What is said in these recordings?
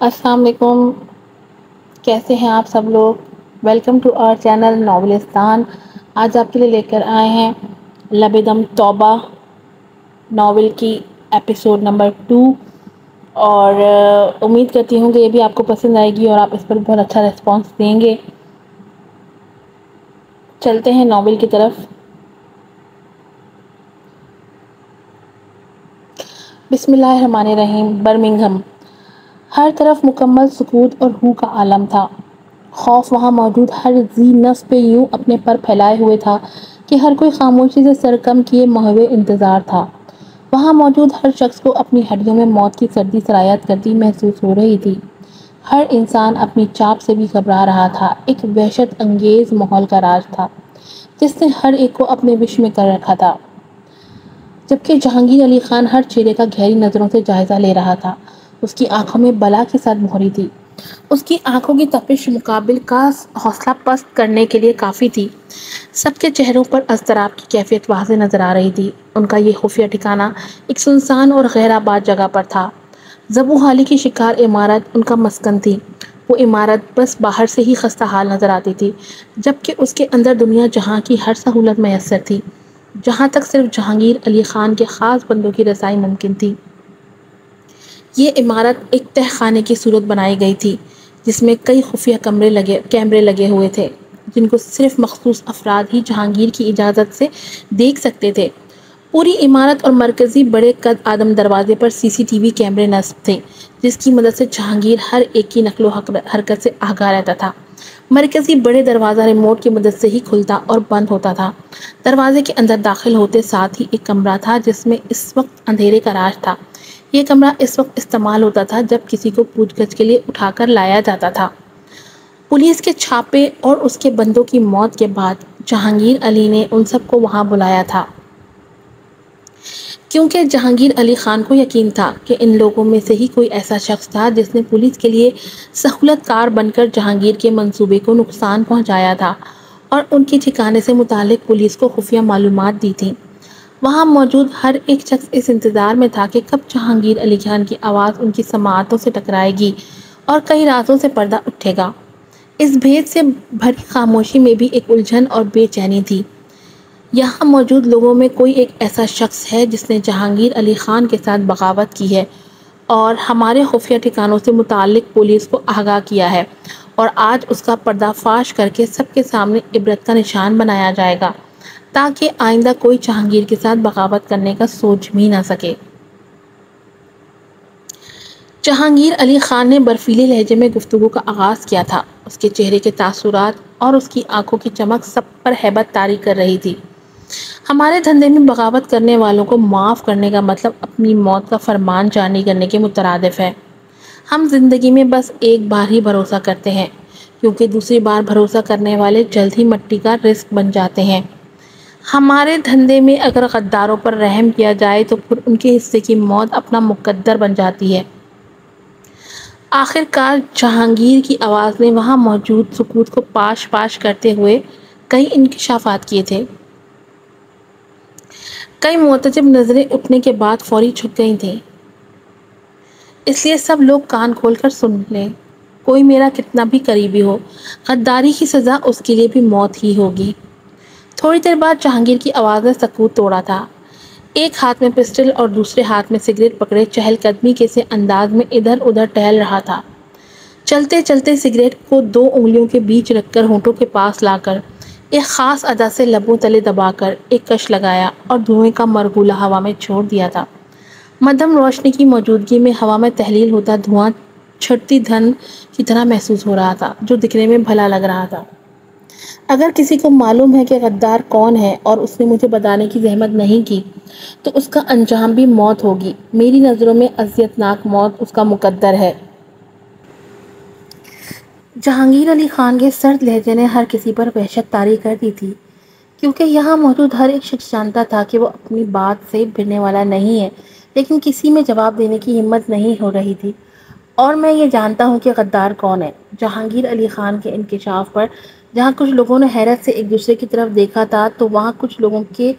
السلام علیکم. کیسے ہیں آپ سب لوگ؟ Welcome to our channel Novelistan. آج آپ کے لیے لے کر آئے ہیں لب دم توبہ ناول کی ایپیسوڈ نمبر 2. اور امید کرتی ہوں کہ یہ بھی آپ کو پسند آئے گی اور آپ اس پر بہت اچھا ریسپانس دیں گے. چلتے ہیں ناول کی طرف. بسم اللہ الرحمن الرحیم. برمنگھم. ہر طرف مکمل سکوت اور ہو کا عالم تھا. خوف وہاں موجود ہر ذی نفس پہ یوں اپنے پر پھیلائے ہوئے تھا کہ ہر کوئی خاموشی سے سرکم کیے محو انتظار تھا. وہاں موجود ہر شخص کو اپنی ہڈیوں میں موت کی سردی سرایت کرتی محسوس ہو رہی تھی. ہر انسان اپنی چاپ سے بھی گھبرا رہا تھا. ایک وحشت انگیز ماحول کا راج تھا جس نے ہر ایک کو اپنے وش میں کر رکھا تھا. جبکہ جہانگیر علی خان ہر چہرے کا گہری نظروں سے جائزہ لے رہا تھا. اس کی آنکھوں میں بلا کے ساتھ مہری تھی. اس کی آنکھوں کی تپش مقابل کا حوصلہ پست کرنے کے لیے کافی تھی. سب کے چہروں پر اضطراب کی کیفیت واضح نظر آ رہی تھی. ان کا یہ خفیہ ٹھکانہ ایک سنسان اور غیر آباد جگہ پر تھا. زبوں حالی کی شکار عمارت ان کا مسکن تھی. وہ عمارت بس باہر سے ہی خستہ حال نظر آتی تھی جبکہ اس کے اندر دنیا جہاں کی ہر سہولت میسر تھی جہاں تک صرف جہانگیر علی خان کے خاص بندوں کی رسائی ممکن تھی. یہ عمارت ایک تہ خانے کی صورت بنائی گئی تھی جس میں کئی خفیہ کیمرے لگے ہوئے تھے جن کو صرف مخصوص افراد ہی جہانگیر کی اجازت سے دیکھ سکتے تھے. پوری عمارت اور مرکزی بڑے قد آدم دروازے پر CCTV کیمرے نصب تھے جس کی مدد سے جہانگیر ہر ایک کی نقل و حرکت سے آگاہ رہتا تھا. مرکزی بڑے دروازہ ریموٹ کی مدد سے ہی کھلتا اور بند ہوتا تھا. دروازے کے اندر داخل ہوتے ساتھ ہی ایک کمرہ تھا جس میں اس وقت اندھیرے کا راج تھا. یہ کمرہ اس وقت استعمال ہوتا تھا جب کسی کو پوچھ گچھ کے لیے اٹھا کر لایا جاتا تھا. پولیس کے چھاپے اور اس کے بندوں کی موت کے بعد جہانگیر علی نے ان سب کو وہاں بلایا تھا کیونکہ جہانگیر علی خان کو یقین تھا کہ ان لوگوں میں سے ہی کوئی ایسا شخص تھا جس نے پولیس کے لیے سہولت کار بن کر جہانگیر کے منصوبے کو نقصان پہنچایا تھا اور ان کے ٹھکانے سے متعلق پولیس کو خفیہ معلومات دی تھی. وہاں موجود ہر ایک شخص اس انتظار میں تھا کہ کب جہانگیر علی خان کی آواز ان کی سماعتوں سے ٹکرائے گی اور کئی رازوں سے پردہ اٹھے گا. اس بھید سے بھری خاموشی میں بھی ایک الجھن اور بے چینی تھی. یہاں موجود لوگوں میں کوئی ایک ایسا شخص ہے جس نے جہانگیر علی خان کے ساتھ بغاوت کی ہے اور ہمارے خفیہ ٹھکانوں سے متعلق پولیس کو آگاہ کیا ہے اور آج اس کا پردہ فاش کر کے سب کے سامنے عبرت کا نشان بنایا جائے گا تاکہ آئندہ کوئی جہانگیر کے ساتھ بغاوت کرنے کا سوچ بھی نہ سکے. جہانگیر علی خان نے برفیلے لہجے میں گفتگو کا آغاز کیا تھا. اس کے چہرے کے تاثرات اور اس کی آنکھوں کی چمک سب پر ہیبت طاری کر رہی تھی. ہمارے دھندے میں بغاوت کرنے والوں کو معاف کرنے کا مطلب اپنی موت کا فرمان جاری کرنے کے مترادف ہے. ہم زندگی میں بس ایک بار ہی بھروسہ کرتے ہیں کیونکہ دوسری بار بھروسہ کرنے والے جلد ہی مٹی کا رزق بن جاتے ہیں. ہمارے دھندے میں اگر غداروں پر رحم کیا جائے تو پھر ان کے حصے کی موت اپنا مقدر بن جاتی ہے. آخر کار جہانگیر کی آواز نے وہاں موجود سکوت کو پاش پاش کرتے ہوئے کئی انکشافات کیے تھے. کئی معتجب نظریں اٹھنے کے بعد فوری چھپ گئی تھیں. اس لیے سب لوگ کان کھول کر سن لیں. کوئی میرا کتنا بھی قریبی ہو غداری کی سزا اس کے لیے بھی موت ہی ہوگی. تھوڑی دیر بعد جہانگیر کی آواز نے سکوت توڑا تھا. ایک ہاتھ میں پسٹل اور دوسرے ہاتھ میں سگریٹ پکڑے چہل قدمی کے سے انداز میں ادھر ادھر ٹہل رہا تھا. چلتے چلتے سگریٹ کو 2 انگلیوں کے بیچ رکھ کر ہونٹوں کے پاس لا کر ایک خاص ادا سے لبوں تلے دبا کر ایک کش لگایا اور دھوئیں کا مرغولا ہوا میں چھوڑ دیا تھا. مدھم روشنی کی موجودگی میں ہوا میں تحلیل ہوتا دھواں چھٹتی دھن کی طرح محسوس ہو رہا تھا جو دکھنے میں بھلا لگ رہا تھا. اگر کسی کو معلوم ہے کہ غدار کون ہے اور اس نے مجھے بتانے کی زحمت نہیں کی تو اس کا انجام بھی موت ہوگی. میری نظروں میں اذیت ناک موت اس کا مقدر ہے. جہانگیر علی خان کے سرد لہجے نے ہر کسی پر وحشت طاری کر دی تھی کیونکہ یہاں موجود ہر ایک شخص جانتا تھا کہ وہ اپنی بات سے بھرنے والا نہیں ہے لیکن کسی میں جواب دینے کی ہمت نہیں ہو رہی تھی. اور میں یہ جانتا ہوں کہ غدار کون ہے. جہانگیر علی خان کے انکشاف پر جہاں کچھ لوگوں نے حیرت سے ایک دوسرے کی طرف دیکھا تھا تو وہاں کچھ لوگوں کے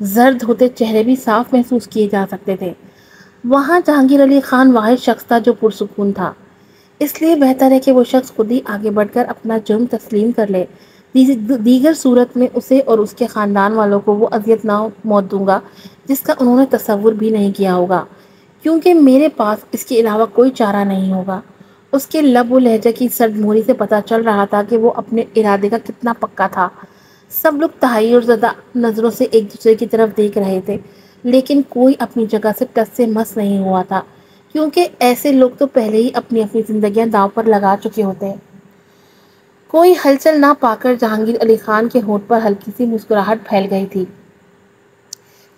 زرد ہوتے چہرے بھی صاف محسوس کیے جا سکتے تھے. وہاں جہانگیر علی خان واحد شخص تھا جو پرسکون تھا. اس لیے بہتر ہے کہ وہ شخص خود ہی آگے بڑھ کر اپنا جرم تسلیم کر لے۔ دیگر صورت میں اسے اور اس کے خاندان والوں کو وہ اذیت نہ موت دوں گا جس کا انہوں نے تصور بھی نہیں کیا ہوگا، کیونکہ میرے پاس اس کے علاوہ کوئی چارہ نہیں ہوگا۔ اس کے لب و لہجے کی سرد مہری سے پتہ چل رہا تھا کہ وہ اپنے ارادے کا کتنا پکا تھا۔ سب لوگ تحیر زدہ نظروں سے ایک دوسرے کی طرف دیکھ رہے تھے، لیکن کوئی اپنی جگہ سے ٹس سے مس نہیں ہوا تھا، کیونکہ ایسے لوگ تو پہلے ہی اپنی اپنی زندگیاں داؤ پر لگا چکے ہوتے ہیں۔ کوئی ہلچل نہ پا کر جہانگیر علی خان کے ہونٹ پر ہلکی سی مسکراہٹ پھیل گئی تھی،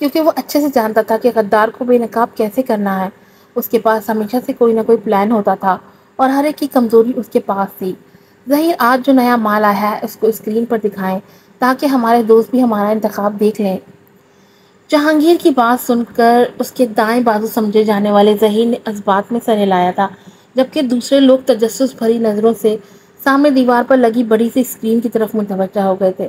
کیونکہ وہ اچھے سے جانتا تھا کہ غدار کو بے نقاب کیسے کرنا ہے۔ اس کے پاس ہمیشہ سے کوئی نہ کوئی پلان ہوتا تھا اور ہر ایک کی کمزوری اس کے پاس تھی۔ ظہیر آج جو نیا مال آیا ہے اس کو اسکرین پر دکھائیں تاکہ ہمارے دوست بھی ہمارا انتخاب دیکھ لیں۔ جہانگیر کی بات سن کر اس کے دائیں بازو سمجھے جانے والے ظہیر نے اسبات میں سر ہلایا تھا، جبکہ دوسرے لوگ تجسس بھری نظروں سے سامنے دیوار پر لگی بڑی سی اسکرین کی طرف متوجہ ہو گئے تھے۔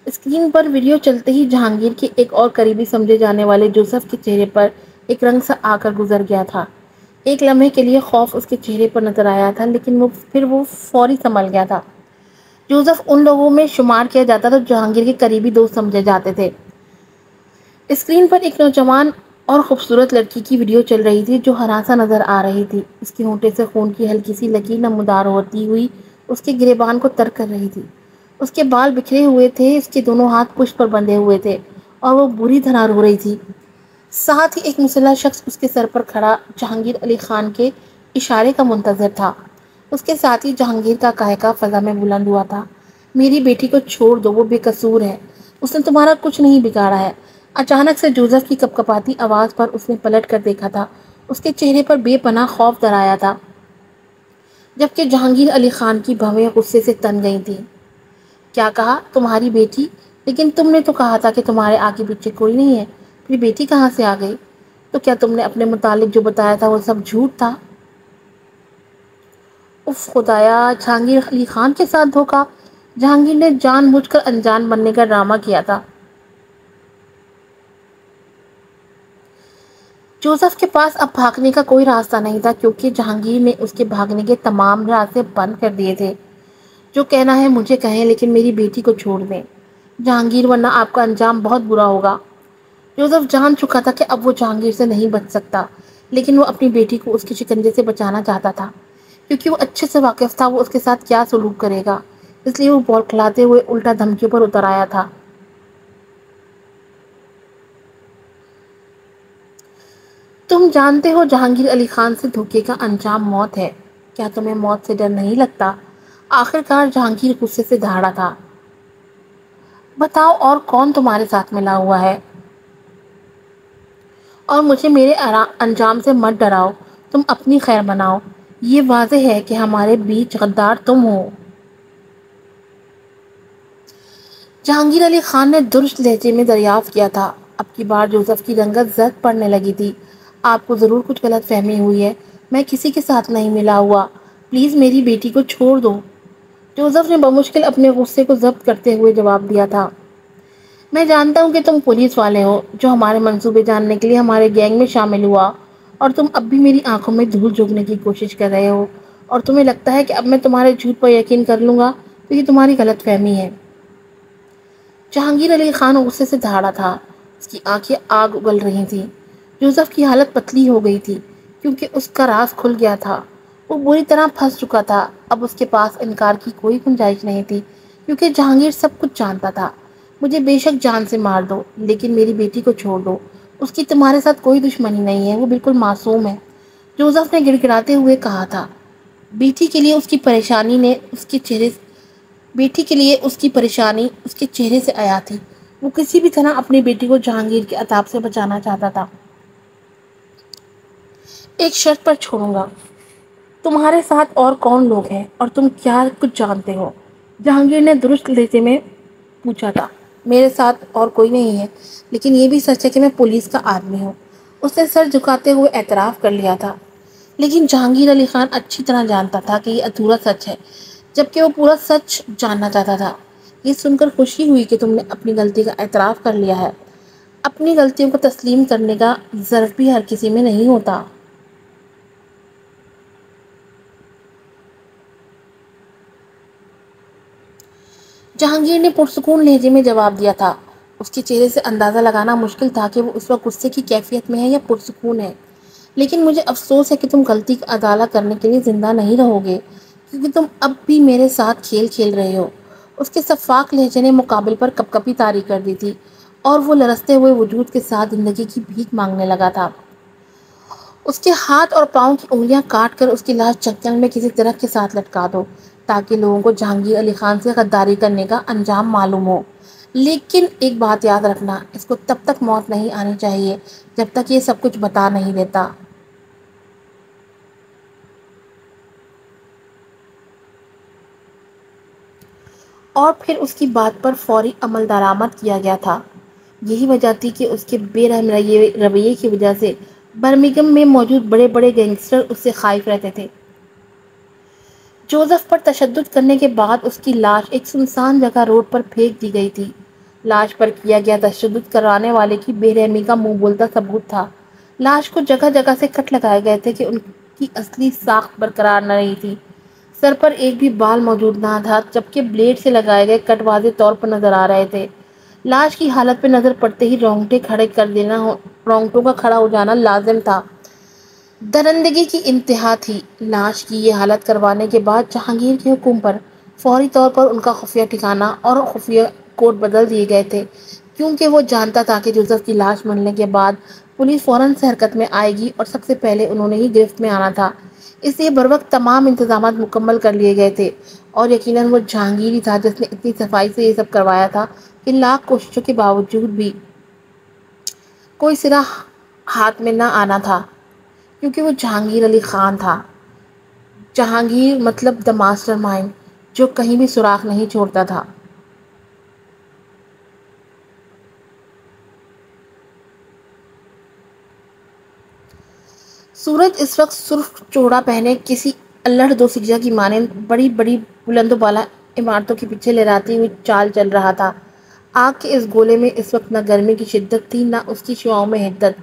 اسکرین پر ویڈیو چلتے ہی جہانگیر کے ایک اور قریبی سمجھے جانے والے جوزف کے چہرے پر ایک رنگ سا آ کر گزر گیا تھا۔ ایک لمحے کے لیے خوف اس کے چہرے پر نظر آیا تھا، لیکن پھر وہ فوری سنبھل گیا تھا۔ جوزف ان لوگوں میں شمار کیا جاتا تھا جو جہانگیر کے قریبی دوست سمجھے جاتے تھے۔ اسکرین پر ایک نوجوان اور خوبصورت لڑکی کی ویڈیو چل رہی تھی جو ہراساں نظر آ رہی تھی۔ اس کے ہونٹے سے خون کی ہلکی سی لکیر نمودار ہوتی ہوئی اس کے گریبان کو تر کر رہی تھی۔ اس کے بال بکھرے ہوئے تھے، اس کے دونوں ہاتھ پشت پر بندھے ہوئے تھے اور وہ بری طرح رو رہی تھی۔ ساتھ ہی ایک مسلح شخص اس کے سر پر کھڑا جہانگیر علی خان کے اشارے کا منتظر تھا۔ اس کے ساتھ ہی جہانگیر کا قہقہ فضا میں بلند ہوا تھا، میری بیٹی کو چھوڑ دو، وہ بے قصور ہے، اس نے تمہارا کچھ نہیں بگاڑا ہے۔ اچانک سے جوزف کی کپکپاتی آواز پر اس نے پلٹ کر دیکھا تھا۔ اس کے چہرے پر بے پناہ خوف درایا تھا، جبکہ جہانگیر علی خان کی بھویں غصے سے تن گئی تھیں۔ کیا کہا؟ تمہاری بیٹی؟ لیکن تم نے تو کہا تھا کہ تمہارے آگے پیچھے کوئی نہیں ہے، میری بیٹی کہاں سے آ گئی؟ تو کیا تم نے اپنے متعلق جو بتایا تھا وہ سب جھوٹ تھا؟ اف خدایا، جہانگیر علی خان کے ساتھ دھوکا! جہانگیر نے جان بوجھ کر انجان بننے کا ڈرامہ کیا تھا۔ جوزف کے پاس اب بھاگنے کا کوئی راستہ نہیں تھا، کیونکہ جہانگیر نے اس کے بھاگنے کے تمام راستے بند کر دیے تھے۔ جو کہنا ہے مجھے کہیں، لیکن میری بیٹی کو چھوڑ دیں جہانگیر، ورنہ آپ کا انجام بہت برا ہوگا۔ جوزف جان چکا تھا کہ اب وہ جہانگیر سے نہیں بچ سکتا، لیکن وہ اپنی بیٹی کو اس کے شکنجے سے بچانا چاہتا تھا، کیونکہ وہ اچھے سے واقف تھا وہ اس کے ساتھ کیا سلوک کرے گا۔ اس لیے وہ بولکھلاتے ہوئے الٹا دھمکیوں پر اتر آیا تھا۔ تم جانتے ہو جہانگیر علی خان سے دھوکے کا انجام موت ہے، کیا تمہیں موت سے ڈر نہیں لگتا؟ آخرکار جہانگیر غصے سے دہاڑا تھا۔ بتاؤ اور کون تمہارے ساتھ ملا ہوا ہے، اور مجھے میرے انجام سے مت ڈراؤ، تم اپنی خیر بناؤ۔ یہ واضح ہے کہ ہمارے بیچ غدار تم ہو۔ جہانگیر علی خان نے درست لہجے میں دریافت کیا تھا۔ اب کی بار جوزف کی رنگت زرد پڑنے لگی تھی۔ آپ کو ضرور کچھ غلط فہمی ہوئی ہے، میں کسی کے ساتھ نہیں ملا ہوا، پلیز میری بیٹی کو چھوڑ دو۔ جوزف نے بمشکل اپنے غصے کو ضبط کرتے ہوئے جواب دیا تھا۔ میں جانتا ہوں کہ تم پولیس والے ہو جو ہمارے منصوبے جاننے کے لیے ہمارے گینگ میں شامل ہوا، اور تم اب بھی میری آنکھوں میں دھول جھونکنے کی کوشش کر رہے ہو، اور تمہیں لگتا ہے کہ اب میں تمہارے جھوٹ پر یقین کر لوں گا، تو یہ تمہاری غلط فہمی ہے۔ جہانگیر علی خان غصے سے دہاڑا تھا، اس کی آنکھیں آگ اگل رہی تھیں۔ جوزف کی حالت پتلی ہو گئی تھی، کیونکہ اس کا راز کھل گیا تھا۔ وہ بری طرح پھنس چکا تھا، اب اس کے پاس انکار کی کوئی گنجائش نہیں تھی، کیونکہ جہانگیر سب کچھ جانتا تھا۔ مجھے بے شک جان سے مار دو، لیکن میری بیٹی کو چھوڑ دو، اس کی تمہارے ساتھ کوئی دشمنی نہیں ہے، وہ بالکل معصوم ہے، جوزف نے گڑگڑاتے ہوئے کہا تھا۔ بیٹی کے لیے اس کی پریشانی اس کے چہرے سے آیا تھی۔ وہ کسی بھی طرح اپنی بیٹی کو جہانگیر کے عذاب سے بچانا چاہتا تھا۔ ایک شرط پر چھوڑوں گا، تمہارے ساتھ اور کون لوگ ہیں اور تم کیا کچھ جانتے ہو؟ جہانگیر نے درست لہجے میں پوچھا تھا۔ میرے ساتھ اور کوئی نہیں ہے، لیکن یہ بھی سچ ہے کہ میں پولیس کا آدمی ہوں، اس نے سر جھکاتے ہوئے اعتراف کر لیا تھا۔ لیکن جہانگیر علی خان اچھی طرح جانتا تھا کہ یہ ادھورا سچ ہے، جبکہ وہ پورا سچ جاننا چاہتا تھا۔ یہ سن کر خوشی ہوئی کہ تم نے اپنی غلطی کا اعتراف کر لیا ہے، اپنی غلطیوں کو تسلیم کرنے کا ظرف بھی ہر کسی میں نہیں ہوتا۔ جہانگیر نے پرسکون لہجے میں جواب دیا تھا۔ اس کے چہرے سے اندازہ لگانا مشکل تھا کہ وہ اس وقت غصے کی کیفیت میں ہے یا پرسکون ہے۔ لیکن مجھے افسوس ہے کہ تم غلطی کا ازالہ کرنے کے لیے زندہ نہیں رہو گے، کیونکہ تم اب بھی میرے ساتھ کھیل کھیل رہے ہو۔ اس کے شفاف لہجے نے مقابل پر کپکپی طاری کر دی تھی اور وہ لرزتے ہوئے وجود کے ساتھ زندگی کی بھیک مانگنے لگا تھا۔ اس کے ہاتھ اور پاؤں کی انگلیاں کاٹ کر اس کی لاش جنگل میں کسی درخت کے ساتھ لٹکا دو، تاکہ لوگوں کو جہانگیر علی خان سے غداری کرنے کا انجام معلوم ہو۔ لیکن ایک بات یاد رکھنا، اس کو تب تک موت نہیں آنی چاہیے جب تک یہ سب کچھ بتا نہیں دیتا۔ اور پھر اس کی بات پر فوری عمل درآمد کیا گیا تھا۔ یہی وجہ تھی کہ اس کے بے رحم رویے کی وجہ سے برمنگھم میں موجود بڑے بڑے گینگسٹر اس سے خائف رہتے تھے۔ جوزف پر تشدد کرنے کے بعد اس کی لاش ایک سنسان جگہ روڈ پر پھینک دی گئی تھی۔ لاش پر کیا گیا تشدد کرانے والے کی بے رحمی کا منہ بولتا ثبوت تھا۔ لاش کو جگہ جگہ سے کٹ لگائے گئے تھے کہ ان کی اصلی ساخت برقرار نہ رہی تھی۔ سر پر ایک بھی بال موجود نہ تھا، جبکہ بلیڈ سے لگائے گئے کٹ واضح طور پر نظر آ رہے تھے۔ لاش کی حالت پہ نظر پڑتے ہی رونگٹوں کا کھڑا ہو جانا لازم تھا۔ درندگی کی انتہا تھی۔ لاش کی یہ حالت کروانے کے بعد جہانگیر کے حکم پر فوری طور پر ان کا خفیہ ٹھکانہ اور خفیہ کوڈ بدل دیے گئے تھے، کیونکہ وہ جانتا تھا کہ جوزف کی لاش ملنے کے بعد پولیس فوراً سے حرکت میں آئے گی اور سب سے پہلے انہوں نے ہی گرفت میں آنا تھا۔ اس لیے بروقت تمام انتظامات مکمل کر لیے گئے تھے، اور یقیناً وہ جہانگیر ہی تھا جس نے اتنی صفائی سے یہ سب کروایا تھا کہ لاکھ کوششوں کے باوجود بھی کوئی سرا ہاتھ میں نہ آنا تھا، کیونکہ وہ جہانگیر علی خان تھا۔ جہانگیر مطلب دی ماسٹر مائنڈ، جو کہیں بھی سراغ نہیں چھوڑتا تھا۔ سورج اس وقت سرخ چوڑا پہنے کسی الڑ دو سکھیا کی مانند بڑی بڑی بلند و بالا عمارتوں کے پیچھے لہراتی ہوئی چال چل رہا تھا۔ آگ کے اس گولے میں اس وقت نہ گرمی کی شدت تھی، نہ اس کی شعاؤں میں حدت۔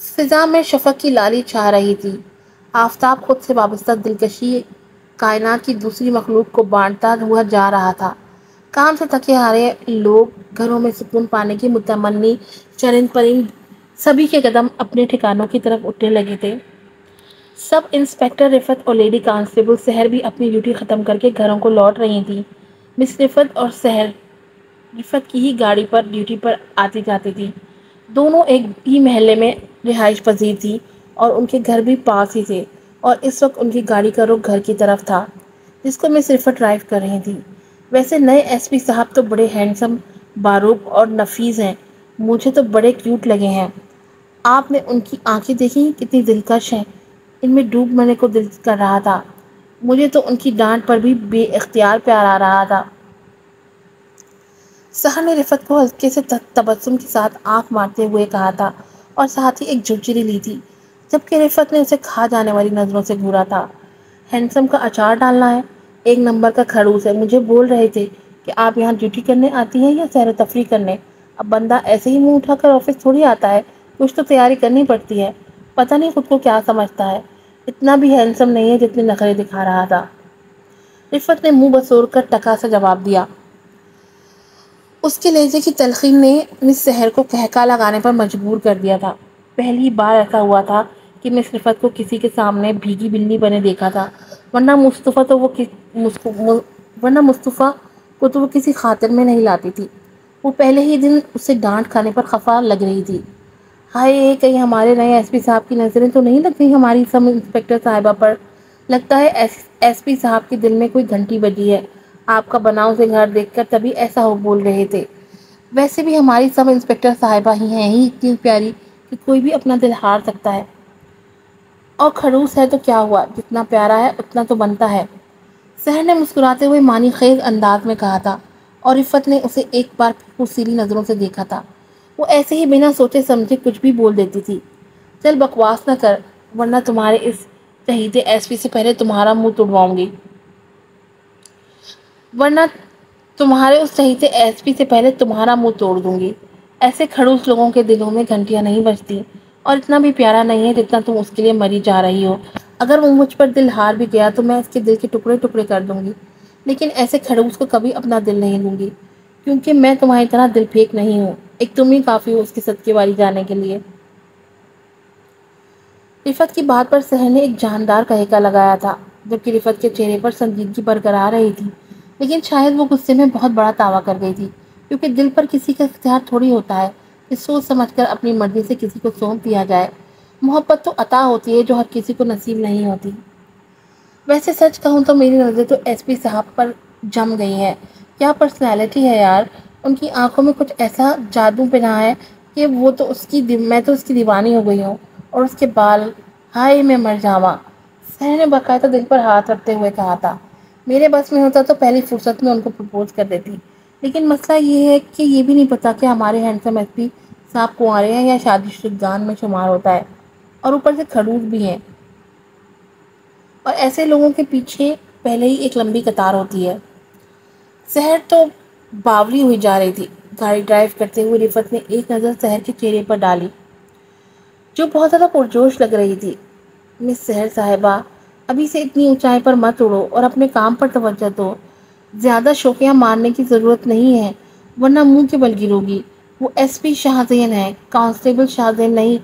فضا میں شفق کی لالی چھا رہی تھی۔ آفتاب خود سے وابستہ دلکشی کائنات کی دوسری مخلوق کو بانٹتا ہوا جا رہا تھا۔ کام سے تھکے ہارے لوگ، گھروں میں سکون پانے کی متمنی چرند پرند، سبھی کے قدم اپنے ٹھکانوں کی طرف اٹھنے لگے تھے۔ سب انسپکٹر رفت اور لیڈی کانسٹیبل سحر بھی اپنی ڈیوٹی ختم کر کے گھروں کو لوٹ رہی تھیں۔ مس رفت اور سحر رفت کی ہی گاڑی پر ڈیوٹی پر آتی جاتی تھی۔ دونوں ایک ہی محلے میں رہائش پذیر تھی اور ان کے گھر بھی پاس ہی تھے، اور اس وقت ان کی گاڑی کا رخ گھر کی طرف تھا جس کو مس رفت ڈرائیو کر رہی تھی۔ ویسے نئے ایس پی صاحب تو بڑے ہینڈسم، باروک اور نفیس ہیں، مجھے تو بڑے کیوٹ لگے ہیں۔ آپ نے ان کی آنکھیں دیکھی کتنی دلکش ہیں، ان میں ڈوب مرنے کو دل کر رہا تھا۔ مجھے تو ان کی ڈانٹ پر بھی بے اختیار پیار آ رہا تھا۔ سحر نے رفت کو ہلکے سے تبسم کے ساتھ آنکھ مارتے ہوئے کہا تھا، اور ساتھ ہی ایک جھرجھری لی تھی، جبکہ رفت نے اسے کھا جانے والی نظروں سے گھورا تھا۔ ہینڈسم کا اچار ڈالنا ہے، ایک نمبر کا کھڑوس ہے۔ مجھے بول رہے تھے کہ آپ یہاں ڈیوٹی کرنے آتی ہیں یا سیر و تفریح کرنے؟ اب بندہ ایسے ہی منہ اٹھا کر آفس تھوڑی آتا ہے، کچھ تو تیاری کرنی پڑتی ہے۔ پتہ نہیں خود کو کیا سمجھتا ہے، اتنا بھی ہینڈسم نہیں ہے جتنے نخرے دکھا رہا تھا۔ رفت نے منہ بسور کر ٹکا سا جواب دیا۔ اس کے لہجے کی تلخی نے مس سحر کو قہقہ لگانے پر مجبور کر دیا تھا۔ پہلی بار ایسا ہوا تھا کہ مس رفت کو کسی کے سامنے بھیگی بلی بنے دیکھا تھا، ورنہ مصطفیٰ کو تو وہ کسی خاطر میں نہیں لاتی تھی۔ وہ پہلے ہی دن اسے ڈانٹ کھانے پر خفا لگ رہی تھی۔ ہائے، کہیں ہمارے نئے ایس پی صاحب کی نظریں تو نہیں لگ گئی ہماری سب انسپکٹر صاحبہ پر؟ لگتا ہے ایس پی صاحب کے دل میں کوئی گھنٹی بجی ہے، آپ کا بناؤ سے گھر دیکھ کر تبھی ایسا ہو بول رہے تھے۔ ویسے بھی ہماری سب انسپکٹر صاحبہ ہی ہیں ہی اتنی پیاری کہ کوئی بھی اپنا دل ہار سکتا ہے، اور کھڑوس ہے تو کیا ہوا، جتنا پیارا ہے اتنا تو بنتا ہے۔ سحر نے مسکراتے ہوئے معنی خیز انداز میں کہا تھا، اور رفت نے اسے ایک بار پھر پرسیلی نظروں سے دیکھا تھا۔ وہ ایسے ہی بنا سوچے سمجھے کچھ بھی بول دیتی تھی۔ چل بکواس نہ کر، ورنہ تمہارے اس چہیتے ایس پی سے پہلے تمہارا منہ توڑواؤں گی۔ ورنہ تمہارے اس چہیتے ایس پی سے پہلے تمہارا منہ توڑ دوں گی۔ ایسے کھڑوس لوگوں کے دلوں میں گھنٹیاں نہیں بجتی، اور اتنا بھی پیارا نہیں ہے جتنا تم اس کے لیے مری جا رہی ہو۔ اگر وہ مجھ پر دل ہار بھی گیا تو میں اس کے دل کے ٹکڑے ٹکڑے کر دوں گی۔ لیکن ایسے خڑوس کو کبھی اپنا دل نہیں دوں گی، کیونکہ میں تمہاری طرح دل پھینک نہیں ہوں، ایک تم ہی کافی ہو اس کے صدقے والی جانے کے لیے۔ رفت کی بات پر سحر نے ایک جاندار کہکا لگایا تھا، جبکہ رفت کے چہرے پر سنجیدگی برقرار رہی تھی، لیکن شاید وہ غصے میں بہت بڑا دعویٰ کر گئی تھی، کیونکہ دل پر کسی کا اختیار تھوڑی ہوتا ہے کہ سوچ سمجھ کر اپنی مرضی سے کسی کو سونپ دیا جائے۔ محبت تو عطا ہوتی ہے جو ہر کسی کو نصیب نہیں ہوتی۔ ویسے سچ کہوں تو میری نظر تو ایس پی صاحب پر جم گئی ہے، کیا پرسنالٹی ہے یار، ان کی آنکھوں میں کچھ ایسا جادو پنہا ہے کہ میں تو اس کی دیوانی ہو گئی ہوں، اور اس کے بال، ہائے میں مر جاواں۔ سحر نے باقاعدہ دل پر ہاتھ رکھتے ہوئے کہا تھا، میرے بس میں ہوتا تو پہلی فرصت میں ان کو پرپوز کر دیتی، لیکن مسئلہ یہ ہے کہ یہ بھی نہیں پتا کہ ہمارے ہینڈسم ایس پی صاحب کنوارے ہیں یا شادی شدگان میں شمار ہوتا ہے، اور اوپر سے کھڑوس بھی ہیں، اور ایسے لوگوں کے پیچھے پہلے ہی ایک لمبی قطار ہوتی ہے۔ سحر تو باوری ہوئی جا رہی تھی۔ گاڑی ڈرائیو کرتے ہوئے رفت نے ایک نظر سحر کے چہرے پر ڈالی، جو بہت زیادہ پرجوش لگ رہی تھی۔ مس سحر صاحبہ، ابھی سے اتنی اونچائی پر مت اڑو اور اپنے کام پر توجہ دو، زیادہ شوخیاں مارنے کی ضرورت نہیں ہے، ورنہ منہ کے بل گرو گی۔ وہ ایس پی شاہزین ہے، کانسٹیبل شاہزین نہیں۔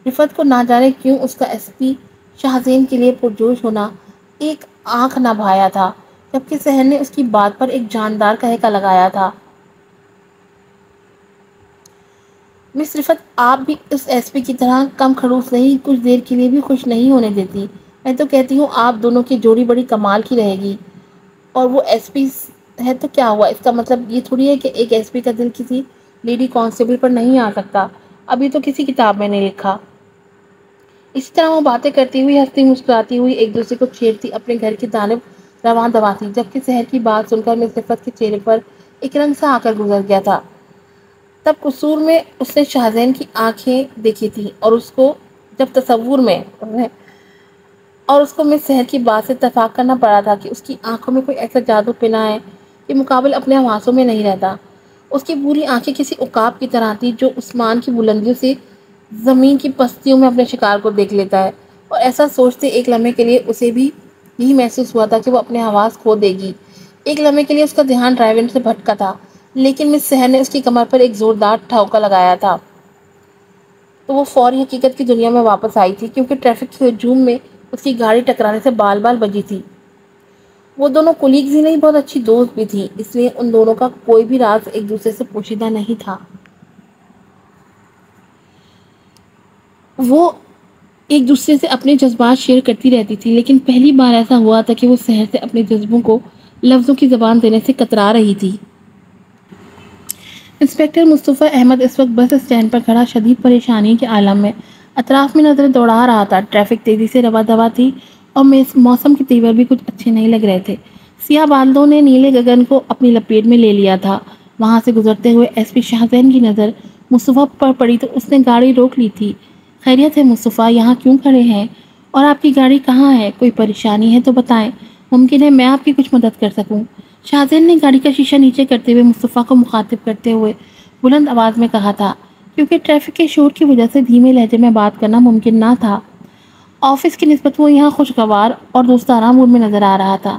رفت کو نہ جانے کیوں اس کا ایس پی شاہزین کے لیے پرجوش ہونا ایک آنکھ نہ بھایا تھا، جبکہ سحر نے اس کی بات پر ایک جاندار کہکا لگایا تھا۔ مس رفت، آپ بھی اس ایس پی کی طرح کم خڑوس نہیں، کچھ دیر کے لیے بھی خوش نہیں ہونے دیتی۔ میں تو کہتی ہوں آپ دونوں کی جوڑی بڑی کمال کی رہے گی، اور وہ ایس پی ہے تو کیا ہوا، اس کا مطلب یہ تھوڑی ہے کہ ایک ایس پی کا دل کسی لیڈی کانسٹیبل پر نہیں آ سکتا، ابھی تو کسی کتاب میں نہیں لکھا۔ اسی طرح وہ باتیں کرتی ہوئی، ہنستی مسکراتی ہوئی ایک دوسرے کو چھیڑتی اپنے گھر کی جانب رواں دواتی، جبکہ سحر کی بات سن کر مس رفت کے چہرے پر ایک رنگ سا آ کر گزر گیا تھا۔ تب قصور میں اس نے شاہزین کی آنکھیں دیکھی تھی، اور اس کو جب تصور میں اور اس کو مس سحر کی بات سے اتفاق کرنا پڑا تھا کہ اس کی آنکھوں میں کوئی ایسا جادو پنا ہے کہ مقابل اپنے حواسوں میں نہیں رہتا۔ اس کی پوری آنکھیں کسی عقاب کی طرح تھی جو آسمان کی بلندیوں سے زمین کی پستیوں میں اپنے شکار کو دیکھ لیتا ہے، اور ایسا سوچتے ایک لمحے کے لیے اسے بھی یہی محسوس ہوا تھا کہ وہ اپنے حواس کھو دے گی۔ ایک لمحے کے لیے اس کا دھیان ڈرائیونگ سے بھٹکا تھا، لیکن مس سحر نے اس کی کمر پر ایک زوردار ٹھوکا لگایا تھا، تو وہ فوری حقیقت کی دنیا میں واپس آئی تھی، کیونکہ ٹریفک کے ہجوم میں اس کی گاڑی ٹکرانے سے بال بال بجی تھی۔ وہ دونوں کولیگز ہی نہیں، بہت اچھی دوست بھی تھی، اس لیے ان دونوں کا کوئی بھی راز ایک دوسرے سے پوشیدہ نہیں تھا۔ وہ ایک دوسرے سے اپنے جذبات شیئر کرتی رہتی تھی، لیکن پہلی بار ایسا ہوا تھا کہ وہ سحر سے اپنے جذبوں کو لفظوں کی زبان دینے سے کترا رہی تھی۔ انسپکٹر مصطفیٰ احمد اس وقت بس اسٹینڈ پر کھڑا شدید پریشانی کے عالم میں اطراف میں نظریں دوڑا رہا تھا۔ ٹریفک تیزی سے رواں دواں تھی، اور موسم کے تیور بھی کچھ اچھے نہیں لگ رہے تھے۔ سیاہ بادلوں نے نیلے گگن کو اپنی لپیٹ میں لے لیا تھا۔ وہاں سے گزرتے ہوئے ایس پی شاہزین کی نظر مصطفیٰ پر پڑی تو اس نے گاڑی روک لی تھی۔ خیریت ہے مصطفیٰ، یہاں کیوں کھڑے ہیں؟ اور آپ کی گاڑی کہاں ہے؟ کوئی پریشانی ہے تو بتائیں، ممکن ہے میں آپ کی کچھ مدد کر سکوں۔ شاہزین نے گاڑی کا شیشہ نیچے کرتے ہوئے مصطفیٰ کو مخاطب کرتے ہوئے بلند آواز میں کہا تھا، کیونکہ ٹریفک کے شور کی وجہ سے دھیمے لہجے میں بات کرنا ممکن نہ تھا۔ آفس کی نسبت وہ یہاں خوشگوار اور دوستانہ موڈ میں نظر آ رہا تھا۔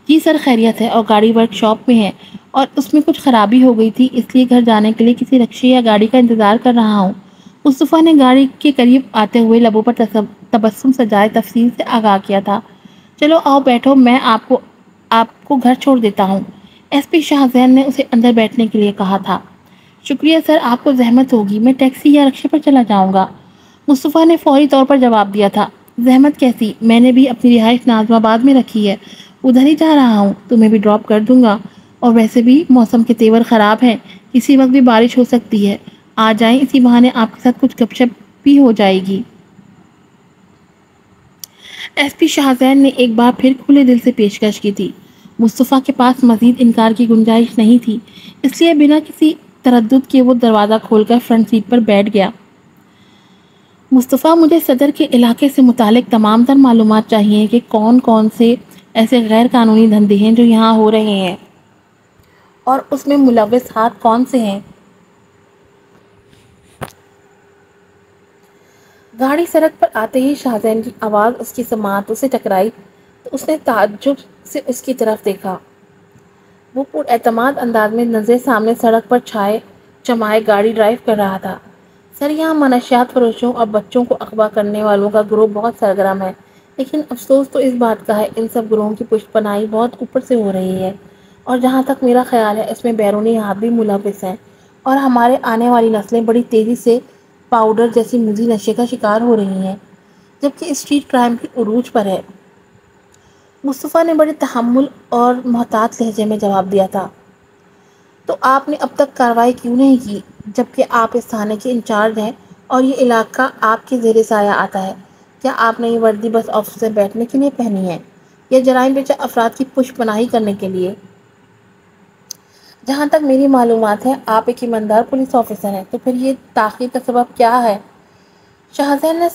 جی سر، خیریت ہے، اور گاڑی ورک شاپ میں ہے اور اس میں کچھ خرابی ہو گئی تھی، اس لیے گھر جانے کے لیے کسی رکشے یا گاڑی کا انتظار کر رہا ہوں۔ مصطفیٰ نے گاڑی کے قریب آتے ہوئے لبوں پر تبسم سجائے تفصیل سے آگاہ کیا تھا۔ چلو آؤ بیٹھو، میں آپ کو گھر چھوڑ دیتا ہوں۔ ایس پی شاہزین نے اسے اندر بیٹھنے کے لیے کہا تھا۔ شکریہ سر، آپ کو زحمت ہوگی، میں ٹیکسی یا رکشے پر چلا جاؤں گا۔ مصطفیٰ نے فوری طور پر جواب دیا تھا، زحمت کیسی، میں نے بھی اپنی رہائش ناظم آباد میں رکھی ہے، ادھر ہی جا رہا ہوں، تمہیں بھی ڈراپ کر دوں گا، اور ویسے بھی موسم کے تیور خراب ہیں، کسی وقت بھی بارش ہو سکتی ہے، آ جائیں، اسی بہانے آپ کے ساتھ کچھ گپ شپ بھی ہو جائے گی۔ ایس پی شاہزین نے ایک بار پھر کھلے دل سے پیشکش کی تھی۔ مصطفیٰ کے پاس مزید انکار کی گنجائش نہیں تھی، اس لیے بنا کسی تردد کے وہ دروازہ کھول کر فرنٹ سیٹ پر بیٹھ گیا۔ مصطفیٰ، مجھے صدر کے علاقے سے متعلق تمام تر معلومات چاہیے کہ کون کون سے ایسے غیر قانونی دھندے ہیں جو یہاں ہو رہے ہیں، اور اس میں ملوث ہاتھ کون سے ہیں۔ گاڑی سڑک پر آتے ہی شاہزین کی آواز اس کی سماعتوں سے ٹکرائی تو اس نے تعجب سے اس کی طرف دیکھا۔ وہ پراعتماد انداز میں نظر سامنے سڑک پر چمائے گاڑی ڈرائیو کر رہا تھا۔ سر، یہاں منشیات فروشوں اور بچوں کو اغوا کرنے والوں کا گروہ بہت سرگرم ہے، لیکن افسوس تو اس بات کا ہے ان سب گروہوں کی پشت پناہی بہت اوپر سے ہو رہی ہے، اور جہاں تک میرا خیال ہے اس میں بیرونی ہاتھ بھی ملوث ہیں، اور ہمارے آنے والی نسلیں بڑی تیزی سے پاؤڈر جیسی مزی نشے کا شکار ہو رہی ہیں، جبکہ اسٹریٹ کرائم کی عروج پر ہے۔ مصطفیٰ نے بڑے تحمل اور محتاط لہجے میں جواب دیا تھا۔ تو آپ نے اب تک کارروائی کیوں نہیں کی، جبکہ آپ اس تھانے کے انچارج ہیں اور یہ علاقہ آپ کے زیر سایہ آتا ہے؟ کیا آپ نے یہ وردی بس آفس سے بیٹھنے کے لیے پہنی ہے یا جرائم پیشہ افراد کی پشت پناہی کرنے کے لیے؟ جہاں تک میری معلومات ہے آپ ایک ایماندار پولیس آفیسر ہیں، تو پھر یہ تاخیر کا سبب کیا ہے؟ شاہزین نے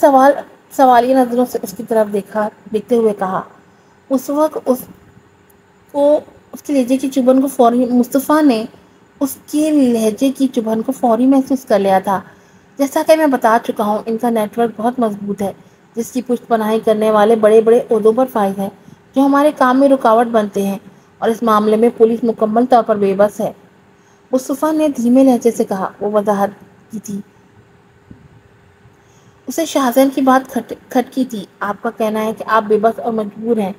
سوالیہ نظروں سے اس کی طرف دیکھتے ہوئے کہا۔ مصطفیٰ نے اس کے لہجے کی چبھن کو فوری محسوس کر لیا تھا۔ جیسا کہ میں بتا چکا ہوں، ان کا نیٹ ورک بہت مضبوط ہے، جس کی پشت پناہی کرنے والے بڑے بڑے عہدوں پر فائز ہیں، جو ہمارے کام میں رکاوٹ بنتے ہیں، اور اس معاملے میں پولیس مکمل طور پر بے بس ہے۔ مصطفیٰ نے دھیمے لہجے سے کہا۔ وہ وضاحت کی تھی۔ اسے شاہزین کی بات کھٹکی تھی۔ آپ کا کہنا ہے کہ آپ بے بس اور مجبور ہیں،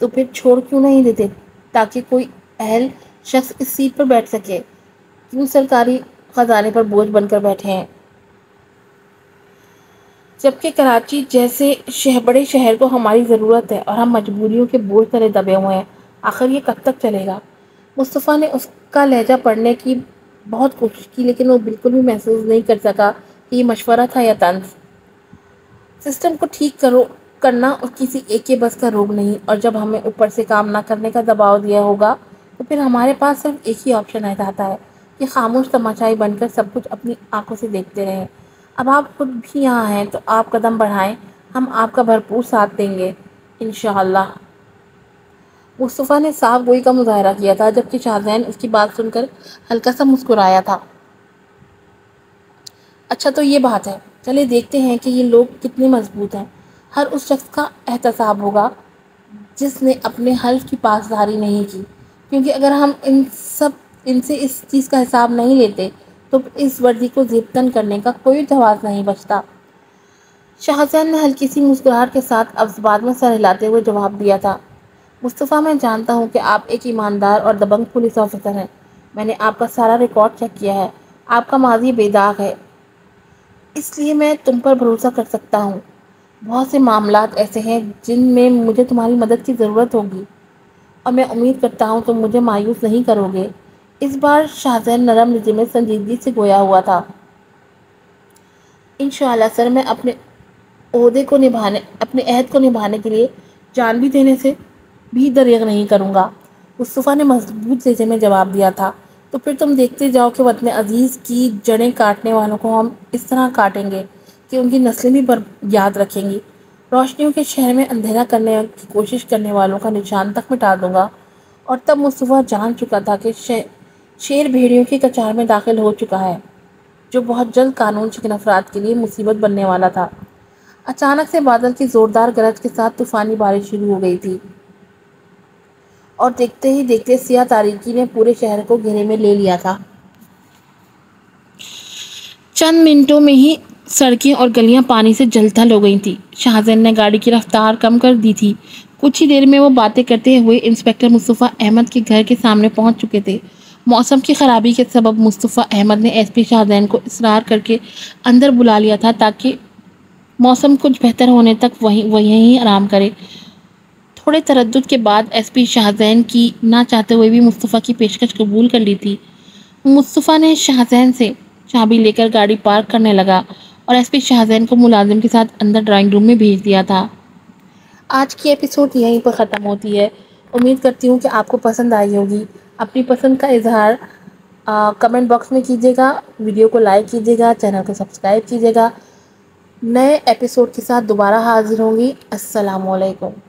تو پھر چھوڑ کیوں نہیں دیتے تاکہ کوئی اہل شخص اس سیٹ پر بیٹھ سکے؟ کیوں سرکاری خزانے پر بوجھ بن کر بیٹھے ہیں، جبکہ کراچی جیسے بڑے شہر کو ہماری ضرورت ہے اور ہم مجبوریوں کے بوجھ تلے دبے ہوئے ہیں؟ آخر یہ کب تک چلے گا؟ مصطفیٰ نے اس کا لہجہ پڑھنے کی بہت کوشش کی، لیکن وہ بالکل بھی محسوس نہیں کر سکا کہ یہ مشورہ تھا یا طنز۔ سسٹم کو ٹھیک کرنا کسی ایک کے بس کا روگ نہیں، اور جب ہمیں اوپر سے کام نہ کرنے کا دباؤ دیا ہوگا تو پھر ہمارے پاس صرف ایک ہی آپشن رہتا ہے کہ خاموش تماشائی بن کر سب کچھ اپنی آنکھوں سے دیکھتے رہیں۔ اب آپ خود بھی یہاں ہیں تو آپ قدم بڑھائیں، ہم آپ کا بھرپور ساتھ دیں گے انشاءاللہ۔ مصطفیٰ نے صاف گوئی کا مظاہرہ کیا تھا، جبکہ شاہزین اس کی بات سن کر ہلکا سا مسکرایا تھا۔ اچھا، تو یہ بات ہے، چلے دیکھتے ہیں کہ یہ لوگ کتنے مضبوط ہیں۔ ہر اس شخص کا احتساب ہوگا جس نے اپنے حلف کی پاسداری نہیں کی، کیونکہ اگر ہم ان سے اس چیز کا حساب نہیں لیتے تو اس وردی کو ضبطاً کرنے کا کوئی جواز نہیں بچتا۔ شاہزین نے ہلکی سی مسکراہٹ کے ساتھ اب بعد میں سر ہلاتے ہوئے جواب دیا تھا۔ مصطفیٰ، میں جانتا ہوں کہ آپ ایک ایماندار اور دبنگ پولیس آفیسر ہیں۔ میں نے آپ کا سارا ریکارڈ چیک کیا ہے، آپ کا ماضی بے داغ ہے، اس لیے میں تم پر بھروسہ کر سکتا ہوں۔ بہت سے معاملات ایسے ہیں جن میں مجھے تمہاری مدد کی ضرورت ہوگی، اور میں امید کرتا ہوں تم مجھے مایوس نہیں کرو گے۔ اس بار شاہزین نرم لہجے میں سنجیدگی سے گویا ہوا تھا۔ انشاءاللہ سر، میں اپنے عہد کو نبھانے کے لیے جان بھی دینے سے بھی دریغ نہیں کروں گا، مصطفیٰ نے مضبوط لہجے میں جواب دیا تھا۔ تو پھر تم دیکھتے جاؤ کہ وطن عزیز کی جڑیں کاٹنے والوں کو ہم اس طرح کاٹیں گے کہ ان کی نسلیں بھی یاد رکھیں گی۔ روشنیوں کے شہر میں اندھیرا کرنے کی کوشش کرنے والوں کا نشان تک مٹا دوں گا۔ اور تب مصطفیٰ جان چکا تھا کہ شیر بھیڑیوں کی کچار میں داخل ہو چکا ہے، جو بہت جلد قانون شکن افراد کے لیے مصیبت بننے والا تھا۔ اچانک سے بادل کی زوردار گرج کے ساتھ طوفانی بارش شروع ہو گئی تھی، اور دیکھتے ہی دیکھتے سیاہ تاریکی نے پورے شہر کو گھیرے میں لے لیا تھا۔ چند منٹوں میں ہی سڑکیں اور گلیاں پانی سے جل تھل ہو گئی تھیں۔ شاہزین نے گاڑی کی رفتار کم کر دی تھی۔ کچھ ہی دیر میں وہ باتیں کرتے ہوئے انسپکٹر مصطفیٰ احمد کے گھر کے سامنے پہنچ چکے تھے۔ موسم کی خرابی کے سبب مصطفیٰ احمد نے ایس پی شاہزین کو اصرار کر کے اندر بلا لیا تھا تاکہ موسم کچھ بہتر ہونے تک وہ یہیں آرام کرے۔ تھوڑے تردد کے بعد ایس پی شاہزین کی نہ چاہتے ہوئے بھی مصطفیٰ کی پیشکش قبول کر لی تھی۔ مصطفیٰ نے شاہزین سے چابی لے کر گاڑی پارک کرنے لگا اور ایس پی شاہزین کو ملازم کے ساتھ اندر ڈرائنگ روم میں بھیج دیا تھا۔ آج کی ایپیسوڈ یہیں پر ختم ہوتی ہے۔ امید کرتی ہوں کہ آپ کو پسند آئی ہوگی۔ اپنی پسند کا اظہار کمنٹ باکس میں کیجیے گا، ویڈیو کو لائک کیجیے گا، چینل کو سبسکرائب کیجیے گا۔ نئے ایپیسوڈ کے ساتھ دوبارہ حاضر ہوں گی۔ السلام علیکم۔